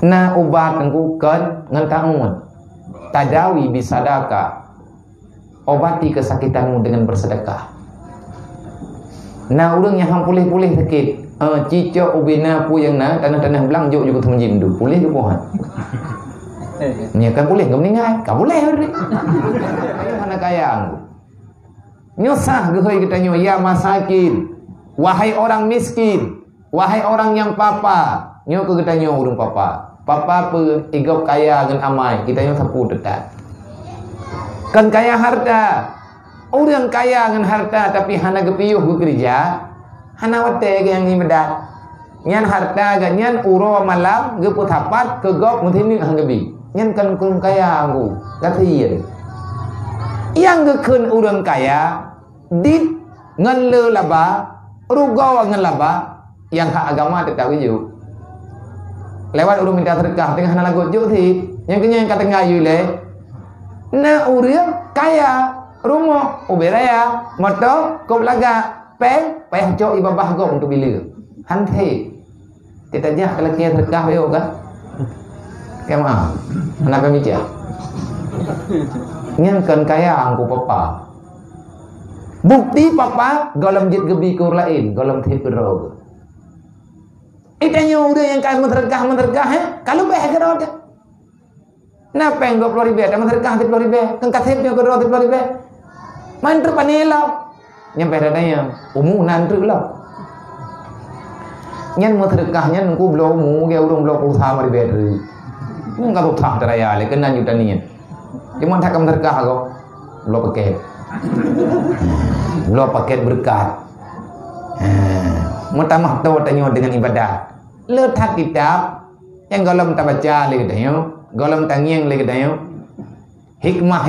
Na ubat engku kan ngan ta'un. Tadawi bisadaka. Obati kesakitanmu dengan bersedekah. Na urang yang hang pulih-pulih sakit. Cicok ubina pu yang na tanah-tanah belang juk juga temenjin tu. Pulih ke pohan. Nya kan boleh enggak meninggal. Kan boleh hari. Mana kaya angku. Nyusah ke hoi kita nyo ya masakin. Wahai orang miskin, wahai orang yang papa, nyo ke kita nyo urang papa. Papa pe igop kaya dengan amai, kita nyo sapu dekat. Kan kaya harta. Orang kaya dengan harta tapi hana gepiyuh ke kerja, hana wate yang ibadat. Nyan harta ga nyan uro malam ge putapat ke gop muthini hanggebi. Nyan kan kun kaya angku, kathian. Yang ge keun urang kaya dit ngan le laba, rugaw ngan laba yang hak agama tetap yu. Lewat urang minta sedekah tengah hana lagut juk thi, yang kenya yang kata ngayu le. Na urang kaya rumah uberaya motor kop laga pen payah cok ibabah gom untuk bila hante kita jah kalau kia sedekah yo kan kemah kenapa mica nyan kan kaya angku papa bukti papa golam jit gebi kur lain golam thip rog itanya udah yang kaya mentergah kalau beh kerod na peng 20 ribu ta mentergah 10 ribu kan kathip yo kerod 10 ribu main terpanela nyampe dadanya umu nantru lah nyan mau sedekahnya nunggu blow mu ge urung blow pulsa mari bateri nung ka thang teraya le kena juta nian cuma tak kam sedekah kok blow paket berkat mutamah to tanyo dengan ibadat le thak kitab yang golam ta baca le gedayo golam tangieng le gedayo hikmah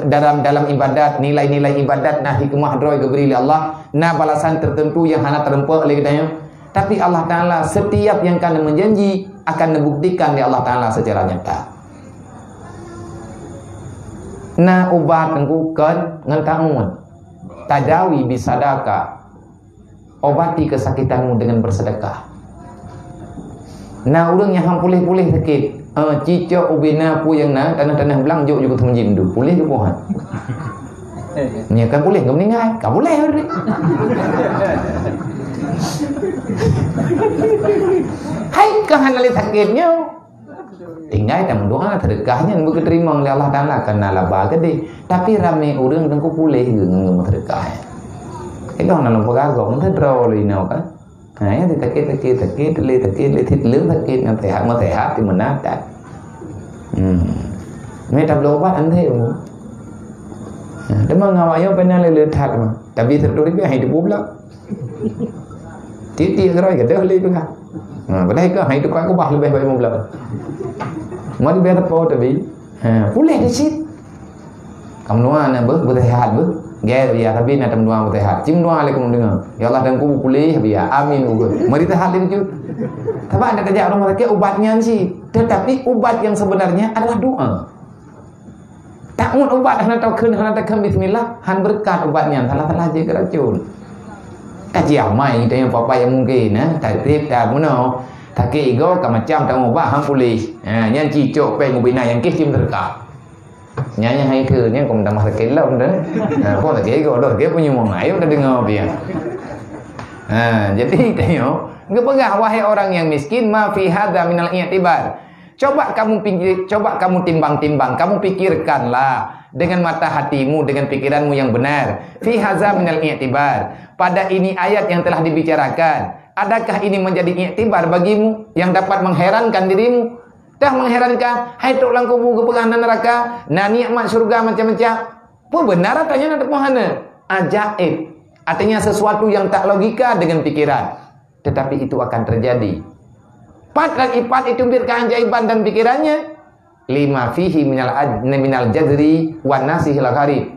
dalam ibadat, nilai-nilai ibadat, nah hikmah droy diberi oleh Allah, nah balasan tertentu yang hana terempuh oleh kita. Tapi Allah Ta'ala setiap yang kena menjanji akan membuktikan di Allah Ta'ala secara nyata. Nah ubat engku kan ngan ta'un. Tadawi bisadaka. Obati kesakitanmu dengan bersedekah. Nah urang yang hang pulih-pulih sakit. Cicok ubina pu yang na tanah-tanah belang juk juga temenjin tu. Pulih ke pohan. Nya kan boleh enggak meninggal. Kan boleh hari. Hai kan ali sakitnya. Tinggal dan doa sedekahnya bukan terima oleh Allah Taala karena laba gede. Tapi rame urang dengku pulih ngem sedekah. Itu ana lupa kagok mun tedro lino kan. Nah, ya takit le thit lưỡng takit yang sehat thì mình nát. Mấy tập lô bắt anh thế mà. Đúng không ngawai yo pena le thật mà. Tapi thật đối với hay được búp lắm. Tiết rồi cái đó lên cái. Và đây có hay được có bạc lên bay một lần. Mới đi beta po tapi. Boleh di sit. Kamu nuan bước sehat bước. Gaya biar tapi nak temua sehat. Cim nuan le kamu dengar. Ya Allah dan ku pulih biar. Amin ugur. Mari sehat itu. Tapi ada kerja orang mereka obatnya sih. Tetapi obat yang sebenarnya adalah doa. Tak mun obat hana tahu keun hana tak bismillah han berkat obatnya salah-salah je keracun. Kajian mai kita yang papa yang mungkin tak tip tak muno. Tak ke ego ka macam tak obat hang pulih. Yang cicok peng ubina yang ke cim terka. Nyanya hai ke nya kum tambah ke lom dah. Pon tak ke ego dah ke punya mong ayo dah dengar dia. Jadi tengok ngepegah wahai orang yang miskin ma fi hadza minal i'tibar. Coba kamu timbang-timbang, kamu pikirkanlah dengan mata hatimu, dengan pikiranmu yang benar. Fi hadza minal i'tibar. Pada ini ayat yang telah dibicarakan, adakah ini menjadi i'tibar bagimu yang dapat mengherankan dirimu? Dah mengherankan, hai tok lang kubu kepegah neraka, na nikmat surga macam-macam. Apa benar tanya nak pohana? Ajaib. Artinya sesuatu yang tak logika dengan pikiran. Tetapi itu akan terjadi. Ipat itu keajaiban dan pikirannya. Lima fihi minal jadri wan nasihil gharib.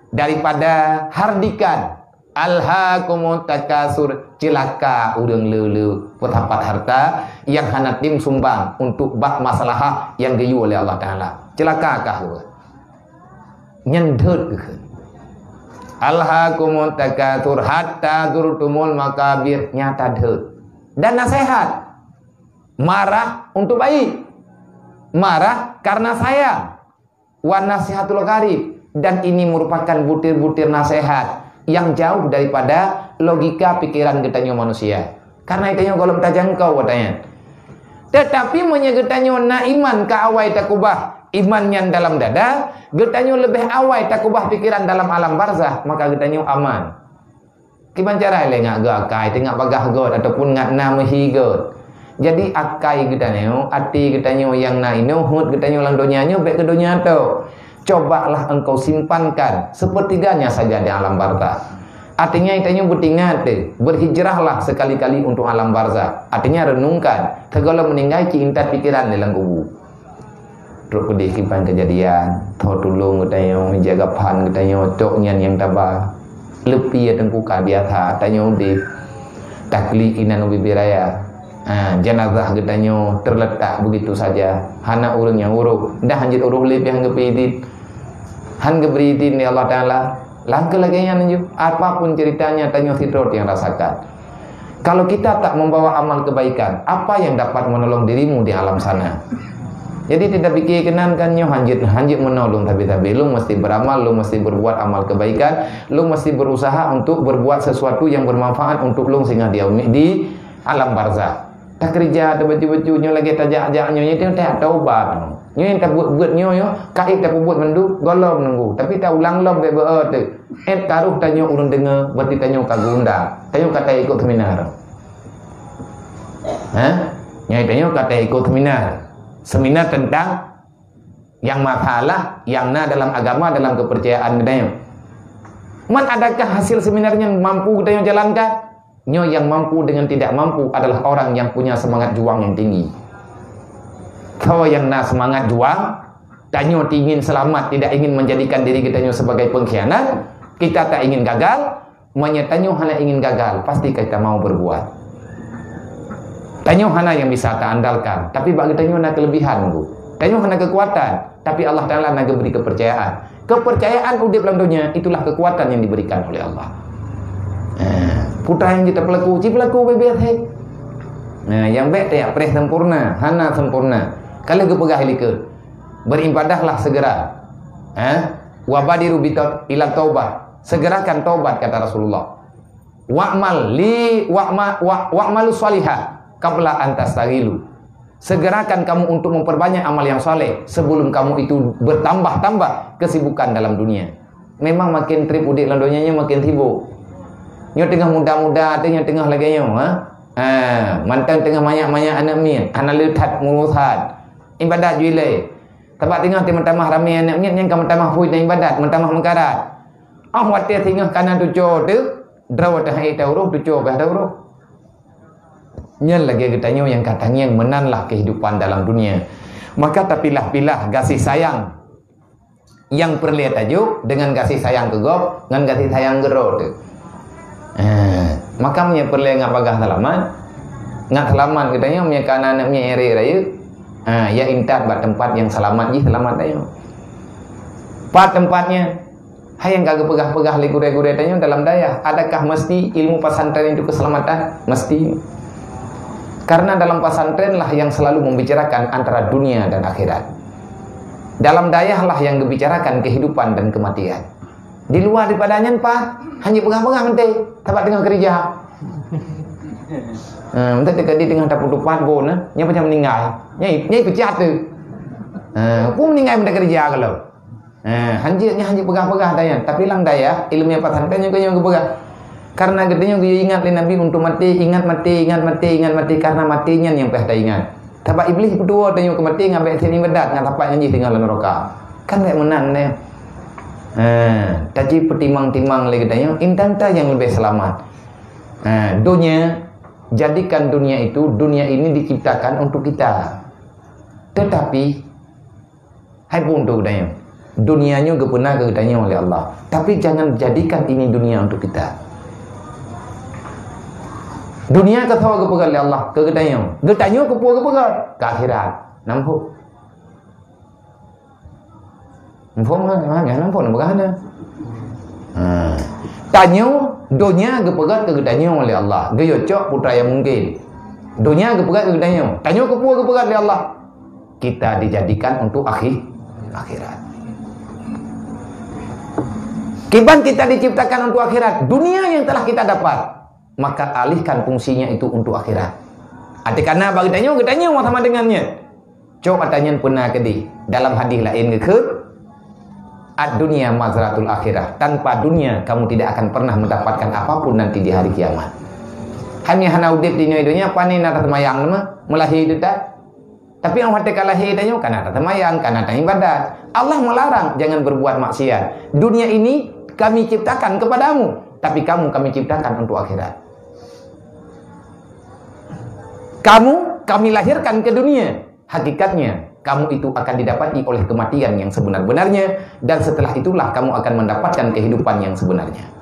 Daripada hardikan alhaakumut takasur, cilaka urang leuleuh petapat harta yang hana tim sumbang untuk bak masalah yang geyu oleh Allah Taala. Cilakakah nyendeut keun. Alhaakumut takasur hatta zurtumul makabir, nyata deut. Dan nasihat Marah untuk baik. Marah karena sayang. Wa nasihatul qarib. Dan ini merupakan butir-butir nasihat yang jauh daripada logika pikiran getanya manusia. Karena itanya kalau tak jangkau katanya. Tetapi menyegetanya na iman ke awai takubah iman yang dalam dada, getanya lebih awai takubah pikiran dalam alam barzah, maka getanya aman. Kiban cara le ngak gakai tengak bagah god ataupun ngak nama higot. Jadi akai getanya, ati getanya yang na inuhut getanya lang donyanya baik ke donya tu. Cobalah engkau simpankan sepertiganya saja di alam barzah. Artinya itanya bertingat, berhijrahlah sekali-kali untuk alam barzah. Artinya renungkan, segala meninggal cinta pikiran dalam kubur. Terus pedih kipan kejadian, tau tolong katanya, menjaga pan katanya, coknya yang tabah, lebih ya tengkuka biasa, katanya di takli inan ubi biraya. Jenazah katanya terletak begitu saja, hana urung yang uruk, dah hanjit uruk lebih hang kepidit, hang keberidin ya Allah Taala. Langkah lagi yang lanjut, apapun ceritanya tanya sidrot yang rasakan. Kalau kita tak membawa amal kebaikan, apa yang dapat menolong dirimu di alam sana? Jadi tidak pikir kenankan nyo hanjit menolong, tapi lu mesti beramal, lu mesti berbuat amal kebaikan, lu mesti berusaha untuk berbuat sesuatu yang bermanfaat untuk lu sehingga dia di alam barzah. Tak kerja, tak baju-baju nyo lagi tajak-ajak nyo itu tak taubat. Nyo yang tak buat nyo kai tak buat mendu golom nunggu, tapi tak ulang lom be tu. Taruh tanya urang dengar, berarti tanya kagunda. Tanya kata ikut seminar. Nyai tanya kata ikut seminar. Seminar tentang yang masalah yang dalam agama, dalam kepercayaan katanya. Man adakah hasil seminarnya mampu katanya jalankan? Nyo yang mampu dengan tidak mampu adalah orang yang punya semangat juang yang tinggi. Kalau yang semangat juang, tanya ingin selamat, tidak ingin menjadikan diri kita sebagai pengkhianat, kita tak ingin gagal, menyatanya hanya ingin gagal, pasti kita mau berbuat. Tanya hanya yang bisa tak andalkan, tapi bagi tanya hanya kelebihan bu. Tanya hanya kekuatan, tapi Allah Taala nak beri kepercayaan. Kepercayaan udip dalam dunia itulah kekuatan yang diberikan oleh Allah. Putra yang kita pelaku, bebet he. Yang baik tak preh sempurna, hana sempurna. Kalau kepegah likut, beribadahlah segera. Wabadiru bitat ila taubat. Segerakan taubat kata Rasulullah. Wa'malu salihah qabla an tastagilu. Segerakan kamu untuk memperbanyak amal yang saleh sebelum kamu itu bertambah-tambah kesibukan dalam dunia. Memang makin trip udik dalam dunianya makin sibuk. Nyo tengah muda-muda, nyo tengah lagi nyo, mantan tengah banyak-banyak anak min, anak letat murusat. Ibadat juilai. Tempat tengah teman-teman ramai anak min yang teman-teman hui dan ibadat, teman-teman mengkarat. Watir tengah kanan tujuh tu, draw dah hai tauruh tujuh bah tauruh. Nyel lagi katanya yang katanya yang menanlah kehidupan dalam dunia. Maka tapilah-pilah kasih sayang yang perlihat tajuk dengan kasih sayang kegop dengan kasih sayang gerot. Maka punya perlihat ngapagah selamat, ngak selamat katanya punya kanan punya ere raya. Ya intat buat tempat yang selamat je selamat tayo. Pat tempatnya hayang kagak pegah-pegah li gure-gure tanya dalam daya. Adakah mesti ilmu pesantren itu keselamatan? Mesti. Karena dalam pesantren lah yang selalu membicarakan antara dunia dan akhirat. Dalam daya lah yang dibicarakan kehidupan dan kematian. Di luar daripadanya Pak, hanya pegang-pegang nanti tempat tengah kerja. Entah dekat di tengah dapur tupat bon, nya macam meninggal. Nyai pecat tu. Pun meninggal benda kerja kalau. Hanjitnya pegang-pegang daya, tapi lang daya ilmu pesantren yang pegang. Karena gedenya dia ingat Nabi untuk mati, ingat mati karena matinya yang pernah ingat. Tapi iblis berdua tanya ke mati ngambil sini bedat ngan dapat nyanyi tinggal dalam neraka. Kan tak menang deh. Tapi pertimang-timang lagi tanya intanta yang lebih selamat. Dunia, jadikan dunia ini diciptakan untuk kita. Tetapi hai pun tu tanya. Dunianya gepena ketanya oleh Allah. Tapi jangan jadikan ini dunia untuk kita. Dunia ketawa kepegat oleh Allah, ketanya kepuas kepegat ke akhirat. Nampak? Nampak bagaimana? Tanya dunia kepegat ketanya oleh Allah. Gaya cok putra yang mungkin. Dunia kepegat ke tanya. Tanya kepegat oleh Allah. Kita dijadikan untuk akhirat. Kiban kita diciptakan untuk akhirat. Dunia yang telah kita dapat, maka alihkan fungsinya itu untuk akhirat. Arti karena bagi tanya sama dengannya. Coba tanya pernah kedi dalam hadis lain ke ad-dunya mazratul akhirah. Tanpa dunia kamu tidak akan pernah mendapatkan apapun nanti di hari kiamat. Hanya hana udip di dunia panen nata temayang nama melahir itu tak. Tapi yang hati kalahir tanya karena nata temayang, karena nata ibadat. Allah melarang jangan berbuat maksiat. Dunia ini kami ciptakan kepadamu, tapi kamu kami ciptakan untuk akhirat. Kamu kami lahirkan ke dunia. Hakikatnya kamu itu akan didapati oleh kematian yang sebenar-benarnya, dan setelah itulah kamu akan mendapatkan kehidupan yang sebenarnya.